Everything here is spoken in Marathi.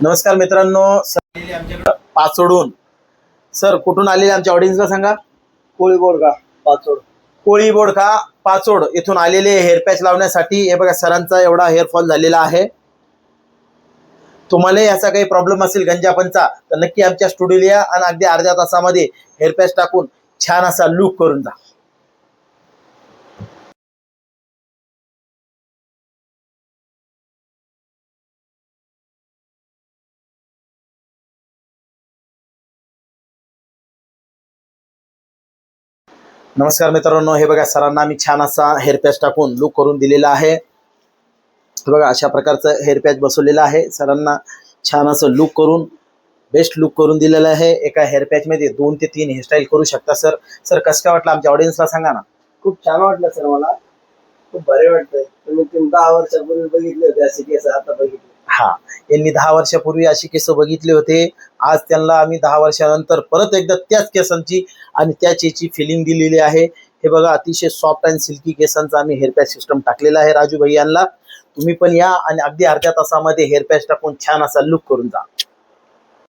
नमस्कार मित्रांनो, सर आमच्याकडे पाचोडून. सर कुठून आलेले आमच्या ऑडियन्सला सांगा. कोळी बोडका पाचोड. कोळी बोडका पाचोड येथून आलेले हेअर पॅच लावण्यासाठी. हे बघा सरांचा एवढा हेअरफॉल झालेला आहे. तुम्हाला याचा काही प्रॉब्लेम असेल गंजापनचा तर नक्की आमच्या स्टुडिओला या आणि अगदी अर्ध्या तासामध्ये हेअर पॅच टाकून छान असा लुक करून जा. नमस्कार मित्रांनो, हे बघा सरांना आम्ही छान असा हेअर पॅच टाकून लुक करून दिलेला आहे. हे बघा अशा प्रकारचं हेअर पॅच बसवलेलं आहे. सरांना छान असं लुक करून बेस्ट लुक करून दिलेलं आहे. एका हेअर पॅचमध्ये 2 ते 3 हेअरस्टाईल करू शकता. सर कसं काय वाटलं आमच्या ऑडियन्सला सांगा ना. खूप छान वाटलं सर, मला खूप भारी वाटतंय. तुम्ही 10 वर्षापूर्वी बघितले होते असे केस, आता बघितले. हा, यांनी 10 वर्षापूर्वी अशी केस बघितले होते. आज त्यांना आम्ही 10 वर्षानंतर परत एकदा त्याच केसांची आणि त्याच याची फिलिंग दिलेली आहे. हे बघा अतिशय सॉफ्ट अँड सिल्की केसांचा आम्ही हेअर पॅच सिस्टम टाकलेला आहे राजू भाई यांना. तुम्ही पण या आणि अगदी अर्ध्या तासामध्ये हेअर पॅच टाकून छान असा लुक करून जा.